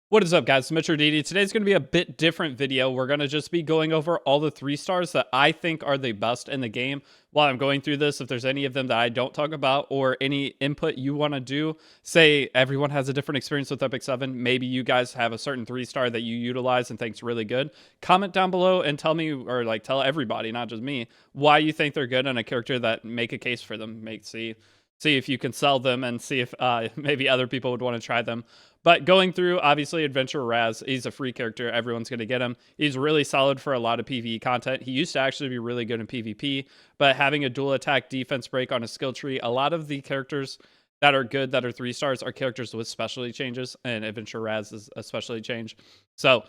What is up, guys? It's Mr. Deity. Today's going to be a bit different video. We're going to just be going over all the 3-stars that I think are the best in the game. While I'm going through this, if there's any of them that I don't talk about or any input you want to do, say everyone has a different experience with Epic 7. Maybe you guys have a certain 3-star that you utilize and think's really good. Comment down below and tell me, or like tell everybody, not just me, why you think they're good and a character that make a case for them. See if you can sell them and see if maybe other people would want to try them. But going through, obviously, Adventurer Raz, he's a free character. Everyone's going to get him. He's really solid for a lot of PvE content. He used to actually be really good in PvP, but having a dual attack defense break on a skill tree, a lot of the characters that are good, that are 3-stars, are characters with specialty changes, and Adventurer Raz is a specialty change. So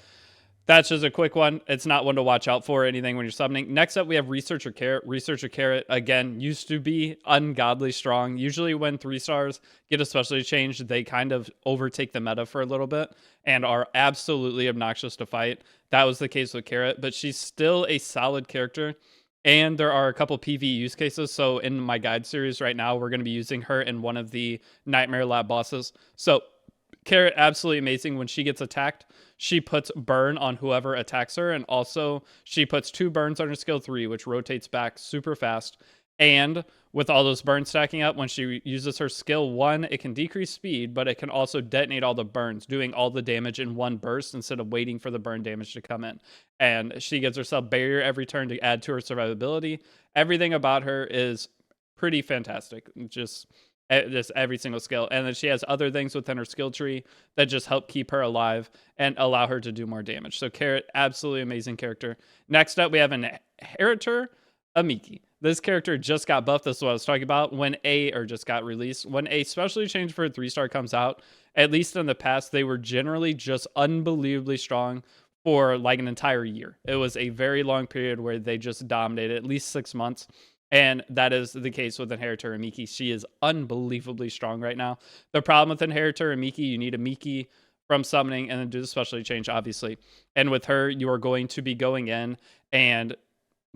that's just a quick one. It's not one to watch out for or anything when you're summoning. Next up, we have Researcher Carrot. Researcher Carrot, again, used to be ungodly strong. Usually when 3-stars get a specialty change, they kind of overtake the meta for a little bit and are absolutely obnoxious to fight. That was the case with Carrot, but she's still a solid character. And there are a couple PvE use cases. So in my guide series right now, we're going to be using her in one of the Nightmare Lab bosses. So Carrot, absolutely amazing. When she gets attacked, she puts burn on whoever attacks her, and also she puts 2 burns on her skill 3, which rotates back super fast. And with all those burns stacking up, when she uses her skill 1, it can decrease speed, but it can also detonate all the burns, doing all the damage in one burst instead of waiting for the burn damage to come in. And she gives herself barrier every turn to add to her survivability. Everything about her is pretty fantastic. Just every single skill. And then she has other things within her skill tree that just help keep her alive and allow her to do more damage. So Carrot, absolutely amazing character. Next up, we have an Inheritor Amiki. This character just got buffed. This is what I was talking about. Just got released. When a specialty change for a 3-star comes out, at least in the past, they were generally just unbelievably strong for like an entire year. It was a very long period where they just dominated, at least 6 months. And that is the case with Inheritor Amiki. She is unbelievably strong right now. The problem with Inheritor Amiki, you need a Miki from summoning and then do the specialty change, obviously. And with her, you are going to be going in and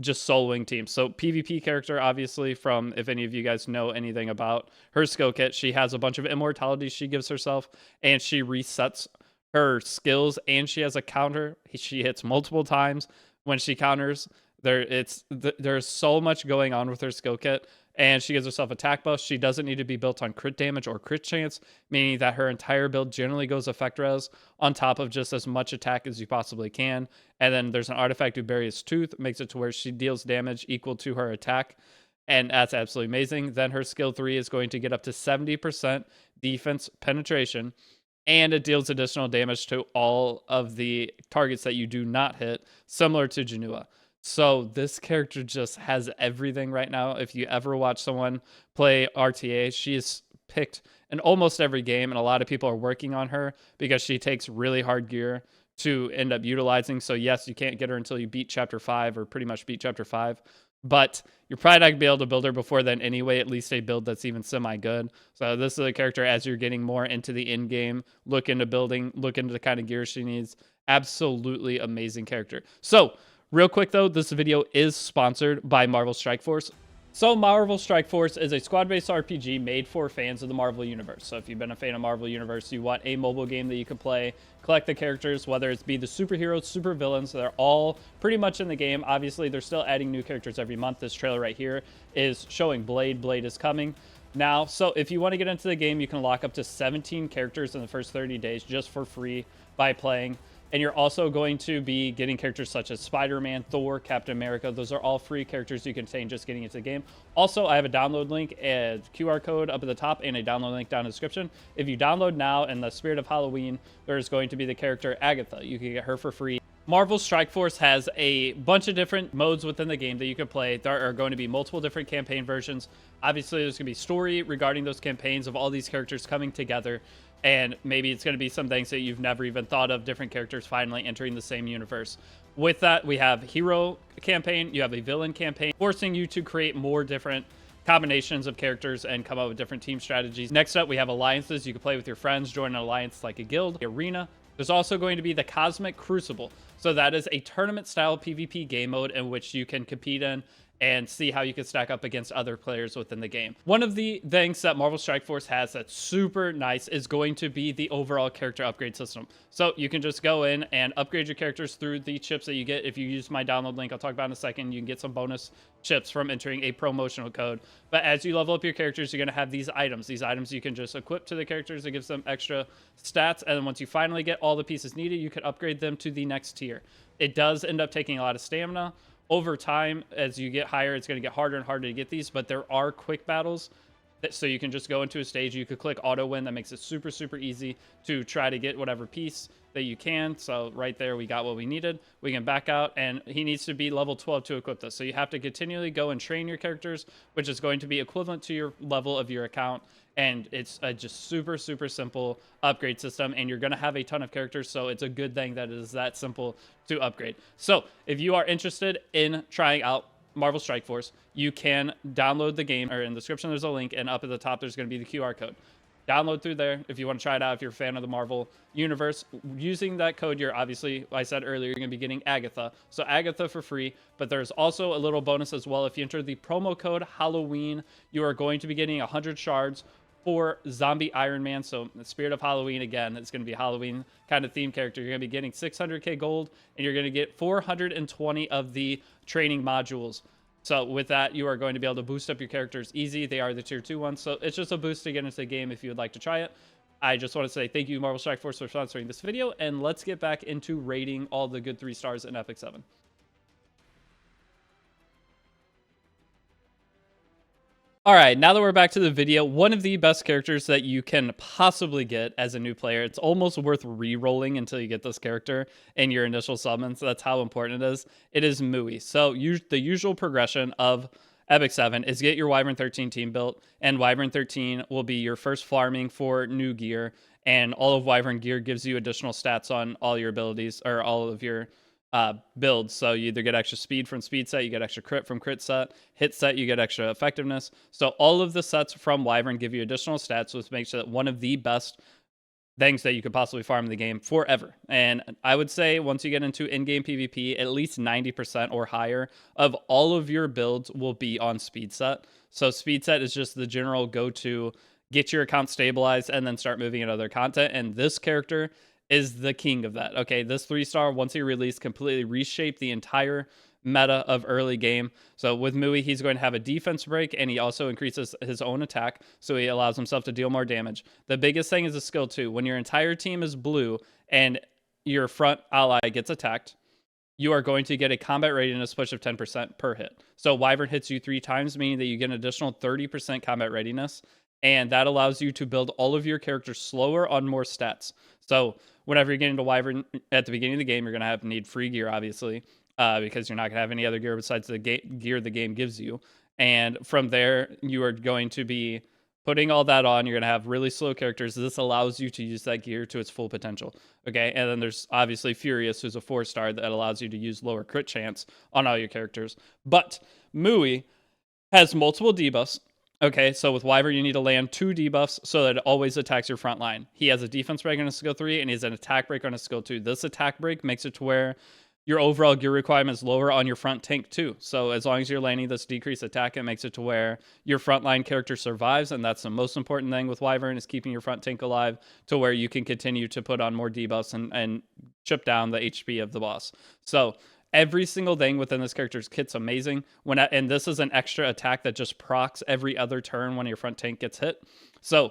just soloing teams. So PvP character, obviously, from if any of you guys know anything about her skill kit, she has a bunch of immortality she gives herself, and she resets her skills, and she has a counter. She hits multiple times when she counters. There's so much going on with her skill kit, and she gives herself attack buffs. She doesn't need to be built on crit damage or crit chance, meaning that her entire build generally goes effect res on top of just as much attack as you possibly can. And then there's an artifact who buries tooth, makes it to where she deals damage equal to her attack, and that's absolutely amazing. Then her skill 3 is going to get up to 70% defense penetration, and it deals additional damage to all of the targets that you do not hit, similar to Janua. So this character just has everything right now. If you ever watch someone play RTA, she is picked in almost every game, and a lot of people are working on her because she takes really hard gear to end up utilizing. So yes, you can't get her until you beat Chapter 5, or pretty much beat Chapter 5. But you're probably not going to be able to build her before then anyway, at least a build that's even semi-good. So this is a character, as you're getting more into the end game, look into building, look into the kind of gear she needs. Absolutely amazing character. So real quick though, this video is sponsored by Marvel Strike Force. So Marvel Strike Force is a squad-based RPG made for fans of the Marvel Universe. So if you've been a fan of Marvel Universe, you want a mobile game that you can play, collect the characters, whether it's be the superheroes, supervillains, they're all pretty much in the game. Obviously, they're still adding new characters every month. This trailer right here is showing Blade. Blade is coming now. So if you want to get into the game, you can lock up to 17 characters in the first 30 days just for free by playing. And you're also going to be getting characters such as Spider-Man, Thor, Captain America. Those are all free characters you can obtain just getting into the game. Also, I have a download link, a QR code up at the top, and a download link down in the description. If you download now, in the spirit of Halloween, there's going to be the character Agatha. You can get her for free. Marvel Strike Force has a bunch of different modes within the game that you can play. There are going to be multiple different campaign versions. Obviously, there's going to be story regarding those campaigns of all these characters coming together. And maybe it's going to be some things that you've never even thought of, different characters finally entering the same universe. With that, we have hero campaign, you have a villain campaign, forcing you to create more different combinations of characters and come up with different team strategies. Next up, we have alliances. You can play with your friends, join an alliance like a guild, arena. There's also going to be the Cosmic Crucible. So that is a tournament-style PvP game mode in which you can compete in and see how you can stack up against other players within the game. One of the things that Marvel Strike Force has that's super nice is going to be the overall character upgrade system. So you can just go in and upgrade your characters through the chips that you get. If you use my download link, I'll talk about in a second, you can get some bonus chips from entering a promotional code. But as you level up your characters, you're going to have these items. These items you can just equip to the characters. It gives them extra stats. And then once you finally get all the pieces needed, you can upgrade them to the next tier. It does end up taking a lot of stamina. Over time, as you get higher, it's going to get harder and harder to get these, but there are quick battles. So you can just go into a stage. You could click auto win. That makes it super, super easy to try to get whatever piece that you can. So right there, we got what we needed. We can back out, and he needs to be level 12 to equip this. So you have to continually go and train your characters, which is going to be equivalent to your level of your account. And it's a just super, super simple upgrade system, and you're going to have a ton of characters, so it's a good thing that it is that simple to upgrade. So if you are interested in trying out Marvel Strike Force, you can download the game, or in the description there's a link, and up at the top there's going to be the QR code. Download through there if you want to try it out, if you're a fan of the Marvel universe. Using that code, you're obviously, I said earlier, you're going to be getting Agatha. So Agatha for free, but there's also a little bonus as well. If you enter the promo code Halloween, you are going to be getting 100 shards for Zombie Iron Man. So the spirit of Halloween, again, it's going to be a Halloween kind of theme character. You're going to be getting 600k gold, and you're going to get 420 of the training modules. So with that, you are going to be able to boost up your characters easy. They are the tier 2 ones. So it's just a boost to get into the game if you would like to try it. I just want to say thank you, Marvel Strike Force, for sponsoring this video. And let's get back into rating all the good 3 stars in Epic 7. All right, now that we're back to the video, one of the best characters that you can possibly get as a new player, it's almost worth re-rolling until you get this character in your initial summons. That's how important it is. It is Mui. So the usual progression of Epic 7 is get your Wyvern 13 team built, and Wyvern 13 will be your first farming for new gear, and all of Wyvern gear gives you additional stats on all your abilities, or all of your builds. So you either get extra speed from speed set, you get extra crit from crit set, hit set, you get extra effectiveness. So all of the sets from Wyvern give you additional stats, which makes it one of the best things that you could possibly farm in the game forever. And I would say once you get into in-game PvP, at least 90% or higher of all of your builds will be on speed set. So speed set is just the general go-to, get your account stabilized and then start moving into other content. And this character is the king of that. Okay, this 3-star, once he released, completely reshaped the entire meta of early game. So with Mui, he's going to have a defense break, and he also increases his own attack, so he allows himself to deal more damage. The biggest thing is a skill too. When your entire team is blue and your front ally gets attacked, you are going to get a combat readiness push of 10% per hit. So Wyvern hits you 3 times, meaning that you get an additional 30% combat readiness, and that allows you to build all of your characters slower on more stats. So whenever you get into Wyvern at the beginning of the game, you're going to need free gear, obviously, because you're not going to have any other gear besides the gear the game gives you. And from there, you are going to be putting all that on. You're going to have really slow characters. This allows you to use that gear to its full potential. Okay, and then there's obviously Furious, who's a 4-star that allows you to use lower crit chance on all your characters. But Mui has multiple debuffs. Okay, so with Wyvern, you need to land 2 debuffs so that it always attacks your front line. He has a defense break on his skill 3, and he has an attack break on his skill 2. This attack break makes it to where your overall gear requirement is lower on your front tank too. So as long as you're landing this decreased attack, it makes it to where your frontline character survives, and that's the most important thing with Wyvern, is keeping your front tank alive to where you can continue to put on more debuffs and chip down the HP of the boss. So every single thing within this character's kit's amazing. And this is an extra attack that just procs every other turn when your front tank gets hit. So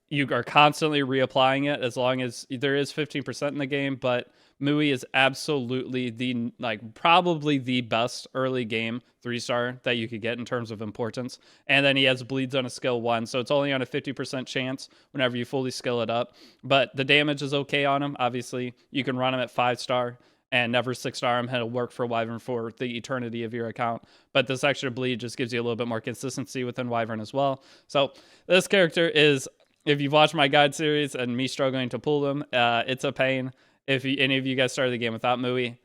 you are constantly reapplying it as long as there is 15% in the game, but Mui is absolutely probably the best early game 3-star that you could get in terms of importance. And then he has bleeds on a skill 1, so it's only on a 50% chance whenever you fully skill it up. But the damage is okay on him. Obviously, you can run him at 5-star and never 6-star him. It'll work for Wyvern for the eternity of your account. But this extra bleed just gives you a little bit more consistency within Wyvern as well. So this character is, if you've watched my guide series and me struggling to pull them, it's a pain. If any of you guys started the game without Mui,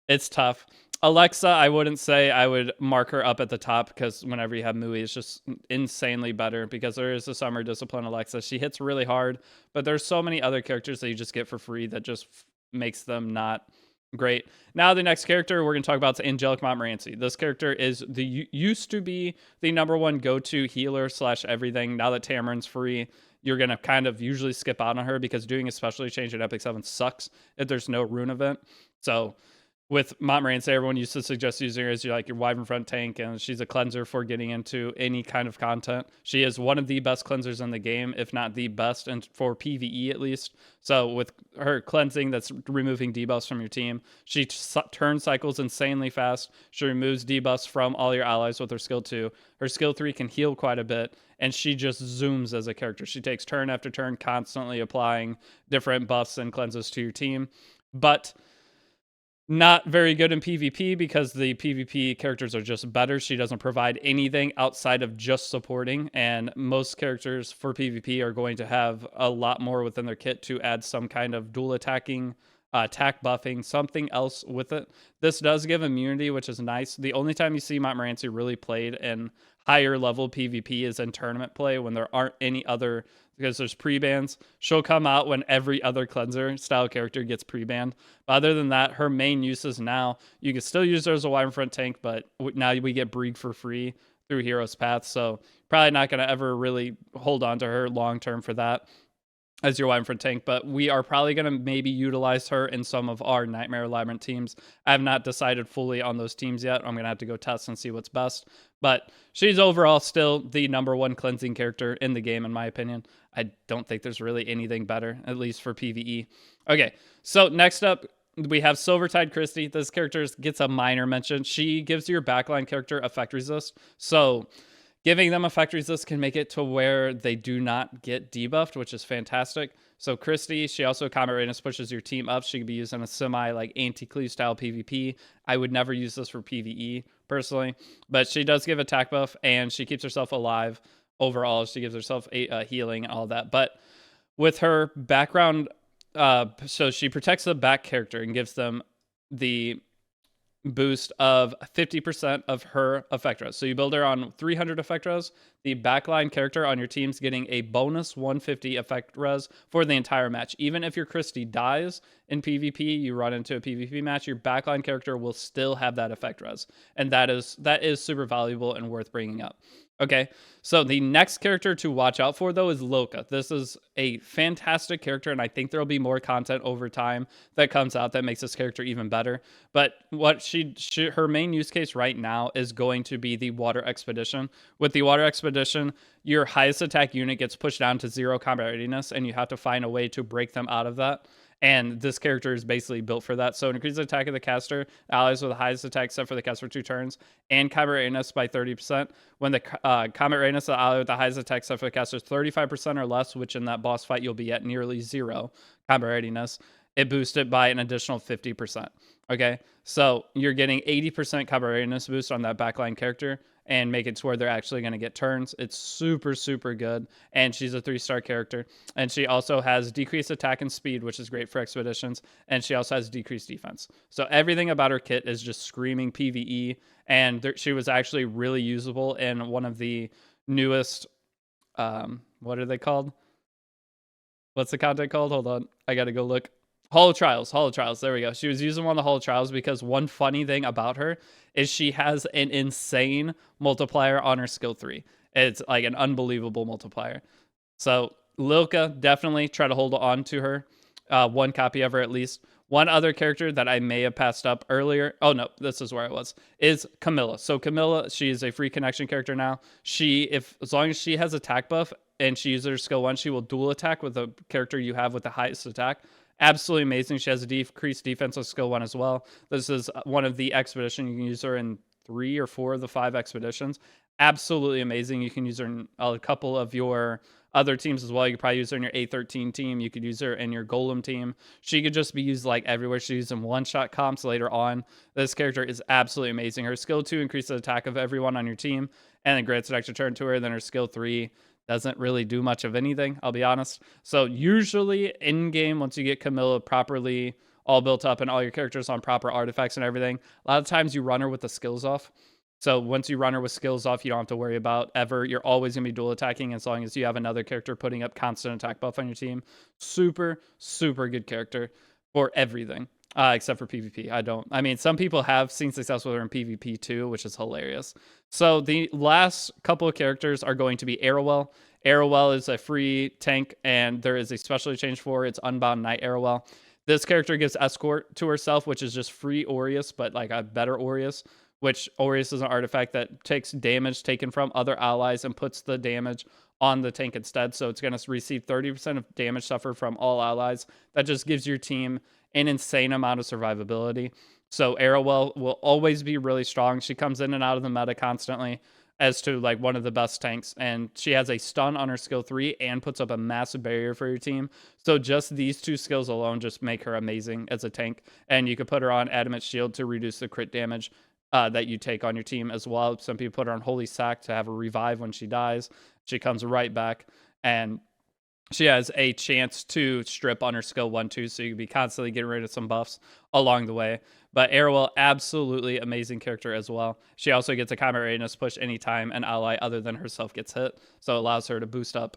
it's tough. Alexa, I wouldn't say I would mark her up at the top, because whenever you have Mui, it's just insanely better, because there is a Summer Discipline Alexa. She hits really hard, but there's so many other characters that you just get for free that just makes them not Great. Now the next character we're going to talk about is Angelic Montmorency. This character is used to be the #1 go-to healer / everything. Now that Tamarin's free, you're going to kind of usually skip out on her because doing a specialty change in Epic 7 sucks if there's no rune event. So with Montmorency, everyone used to suggest using her as your Wyvern front tank, and she's a cleanser for getting into any kind of content. She is one of the best cleansers in the game, if not the best, and for PvE at least. So with her cleansing, that's removing debuffs from your team. She turn cycles insanely fast. She removes debuffs from all your allies with her skill 2. Her skill 3 can heal quite a bit, and she just zooms as a character. She takes turn after turn, constantly applying different buffs and cleanses to your team. But not very good in PvP because the PvP characters are just better. She doesn't provide anything outside of just supporting, and most characters for PvP are going to have a lot more within their kit to add some kind of dual attacking, attack buffing, something else with it. This does give immunity, which is nice. The only time you see Montmorency really played in higher level PvP is in tournament play when there aren't any other, because there's pre-bans. She'll come out when every other cleanser style character gets pre-banned. But other than that, her main uses now, you can still use her as a Wyvern front tank, but now we get Brig for free through Hero's Path. So probably not going to ever really hold on to her long term for that as your Wyvern front tank, but we are probably going to maybe utilize her in some of our Nightmare Labyrinth teams. I have not decided fully on those teams yet. I'm going to have to go test and see what's best, but she's overall still the #1 cleansing character in the game, in my opinion. I don't think there's really anything better, at least for PvE. Okay, so next up, we have Silvertide Christie. This character gets a minor mention. She gives your backline character effect resist, so giving them effect resist can make it to where they do not get debuffed, which is fantastic. So Christie, she also combat readiness pushes your team up. She could be used in a semi anti-cleave style PvP. I would never use this for PvE personally, but she does give attack buff and she keeps herself alive overall. She gives herself a healing and all that. But with her background, so she protects the back character and gives them the boost of 50% of her effect res. So you build her on 300 effect res. The backline character on your team's getting a bonus 150 effect res for the entire match. Even if your Christie dies in PvP, you run into a PvP match, your backline character will still have that effect res. And that is super valuable and worth bringing up. Okay, so the next character to watch out for, though, is Loka. This is a fantastic character, and I think there'll be more content over time that comes out that makes this character even better. But what her main use case right now is going to be the Water Expedition. With the Water Expedition, your highest attack unit gets pushed down to 0 combat readiness, and you have to find a way to break them out of that. And this character is basically built for that. So it increases the attack of the caster, allies with the highest attack set for the caster for 2 turns, and combat readiness by 30%. When the combat readiness of the ally with the highest attack set for the caster is 35% or less, which in that boss fight you'll be at nearly 0 combat readiness, it boosts it by an additional 50%. Okay, so you're getting 80% combat readiness boost on that backline character and make it to where they're actually going to get turns. It's super, super good. And she's a 3-star character. And she also has decreased attack and speed, which is great for expeditions. And she also has decreased defense. So everything about her kit is just screaming PvE. And she was actually really usable in one of the newest, what are they called? What's the content called? Hold on. I got to go look. Hall of Trials. There we go. She was using one of the Hall of Trials because one funny thing about her is she has an insane multiplier on her skill 3. It's like an unbelievable multiplier. So Lilka, definitely try to hold on to her. 1 copy of her at least. One other character that I may have passed up earlier, oh no, this is where I was, is Camilla. So Camilla, she is a free connection character now. As long as she has attack buff and she uses her skill 1, she will dual attack with the character you have with the highest attack. Absolutely amazing. She has a decreased defense with skill 1 as well. This is one of the expedition. You can use her in 3 or 4 of the 5 expeditions. Absolutely amazing. You can use her in a couple of your other teams as well. You could probably use her in your A13 team. You could use her in your Golem team. She could just be used like everywhere. She's used in one-shot comps later on. This character is absolutely amazing. Her skill 2 increases the attack of everyone on your team and then grants an extra turn to her. Then her skill 3 doesn't really do much of anything, I'll be honest. So usually in-game, once you get Camilla properly all built up and all your characters on proper artifacts and everything, a lot of times you run her with the skills off. So once you run her with skills off, you don't have to worry about ever. You're always going to be dual attacking as long as you have another character putting up constant attack buff on your team. Super, super good character. for everything. Except for PvP. I mean, some people have seen success with her in PvP too, which is hilarious. So the last couple of characters are going to be Arrowell. Arrowell is a free tank, and there is a specially changed for it's Unbound Knight Arrowell. This character gives Escort to herself, which is just free Aureus, but like a better Aureus, which Aureus is an artifact that takes damage taken from other allies and puts the damage on the tank instead. So it's going to receive 30% of damage suffered from all allies. That just gives your team an insane amount of survivability. So Arrowell will always be really strong. She comes in and out of the meta constantly as to like one of the best tanks, and she has a stun on her skill 3 and puts up a massive barrier for your team. So just these two skills alone just make her amazing as a tank, and you could put her on Adamant Shield to reduce the crit damage that you take on your team as well. Some people put her on Holy Sack to have a revive when she dies. She comes right back, and she has a chance to strip on her skill 1 too, so you can be constantly getting rid of some buffs along the way. But Arrowell, absolutely amazing character as well. She also gets a combat readiness push anytime an ally other than herself gets hit, so it allows her to boost up.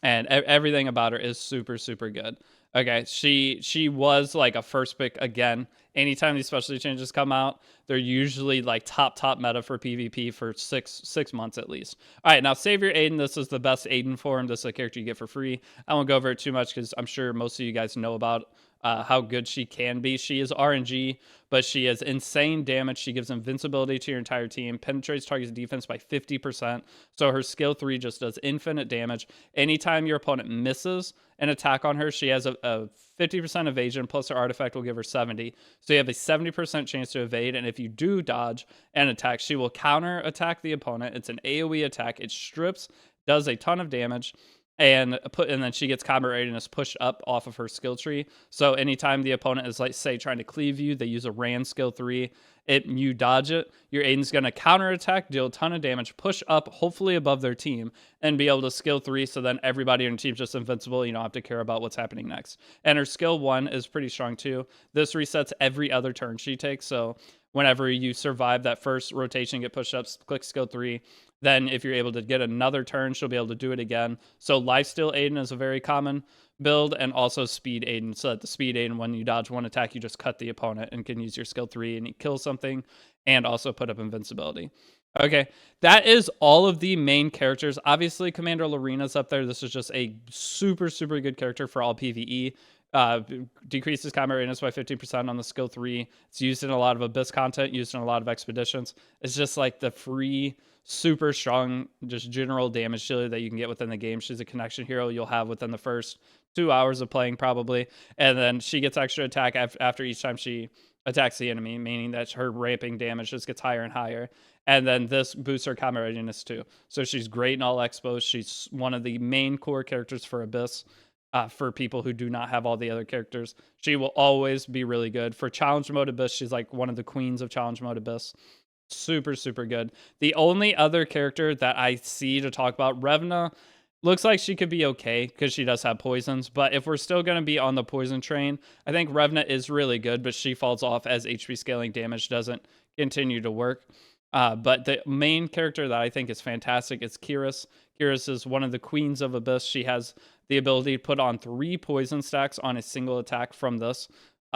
And everything about her is super, super good. Okay, she was like a first pick again. Anytime these specialty changes come out, they're usually like top meta for PvP for six months at least. All right, now Savior Aiden. This is the best Aiden form. This is a character you get for free. I won't go over it too much because I'm sure most of you guys know about how good she can be. She is RNG, but she has insane damage. She gives invincibility to your entire team, penetrates target's defense by 50%. So her skill 3 just does infinite damage. Anytime your opponent misses an attack on her, she has a 50% evasion, plus her artifact will give her 70. So you have a 70% chance to evade, and if you do dodge an attack, she will counter attack the opponent. It's an AoE attack. It strips, does a ton of damage, and then she gets combat readiness pushed up off of her skill tree. So anytime the opponent is, like, say, trying to cleave you, they use a Ran skill 3. You dodge it, your Aiden's going to counterattack, deal a ton of damage, push up, hopefully above their team, and be able to skill 3, so then everybody on your team's just invincible. You don't have to care about what's happening next. And her skill 1 is pretty strong too. This resets every other turn she takes, so whenever you survive that first rotation, get pushed up, click skill 3, then if you're able to get another turn, she'll be able to do it again. So Lifesteal Aiden is a very common build, and also Speed Aiden. So that the Speed Aiden, when you dodge one attack, you just cut the opponent and can use your skill 3 and you kill something, and also put up invincibility. Okay, that is all of the main characters. Obviously, Commander Lorena's up there. This is just a super, super good character for all PvE. Decreases combat readiness by 15% on the skill 3. It's used in a lot of Abyss content, used in a lot of expeditions. It's just like the free, super strong, just general damage dealer that you can get within the game. She's a connection hero you'll have within the first 2 hours of playing probably, and then she gets extra attack after each time she attacks the enemy, meaning that her ramping damage just gets higher and higher. And then this boosts her combat readiness too. So she's great in all expos. She's one of the main core characters for Abyss. For people who do not have all the other characters, she will always be really good. For challenge mode Abyss, she's like one of the queens of challenge mode Abyss. Super, super good. The only other character that I see to talk about, Revna, looks like she could be okay because she does have poisons. But if we're still going to be on the poison train, I think Revna is really good, but she falls off as HP scaling damage doesn't continue to work. But the main character that I think is fantastic is Kiris. Kiris is one of the queens of Abyss. She has the ability to put on 3 poison stacks on a single attack from this.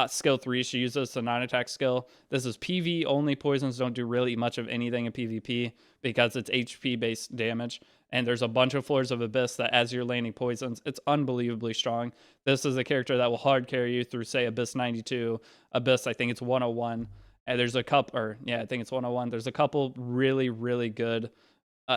Skill 3, she uses the 9-attack skill. This is PV only. Poisons don't do really much of anything in PvP because it's HP based damage. And there's a bunch of floors of Abyss that as you're landing poisons, it's unbelievably strong. This is a character that will hard carry you through, say, Abyss 92, Abyss, I think it's 101. And there's a couple, or yeah, I think it's 101. There's a couple really, really good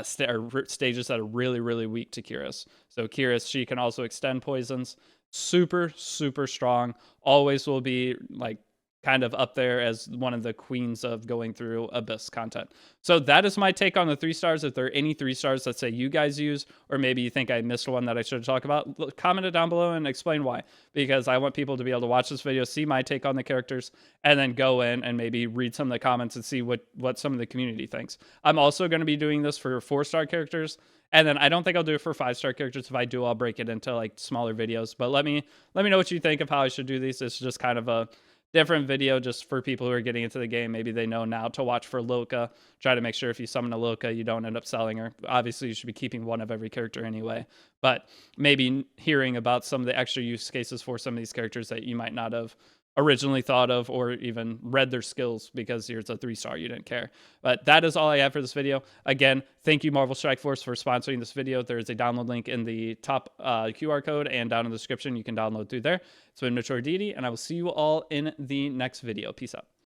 stages that are really, really weak to Kiris. So Kiris, she can also extend poisons. Super, super strong. Always will be like kind of up there as one of the queens of going through Abyss content. So that is my take on the 3 stars. If there are any 3 stars that say you guys use, or maybe you think I missed one that I should talk about, comment it down below and explain why. Because I want people to be able to watch this video, see my take on the characters, and then go in and maybe read some of the comments and see what some of the community thinks. I'm also going to be doing this for 4-star characters. And then I don't think I'll do it for 5-star characters. If I do, I'll break it into like smaller videos. But let me know what you think of how I should do these. It's just kind of a different video just for people who are getting into the game. Maybe they know now to watch for Loka. Try to make sure if you summon a Loka, you don't end up selling her. Obviously, you should be keeping one of every character anyway. But maybe hearing about some of the extra use cases for some of these characters that you might not have originally thought of or even read their skills because here's a 3-star, you didn't care. But that is all I have for this video. Again, thank you Marvel Strike Force for sponsoring this video. There is a download link in the top QR code and down in the description. You can download through there. It's been Mature Deity, and I will see you all in the next video. Peace out.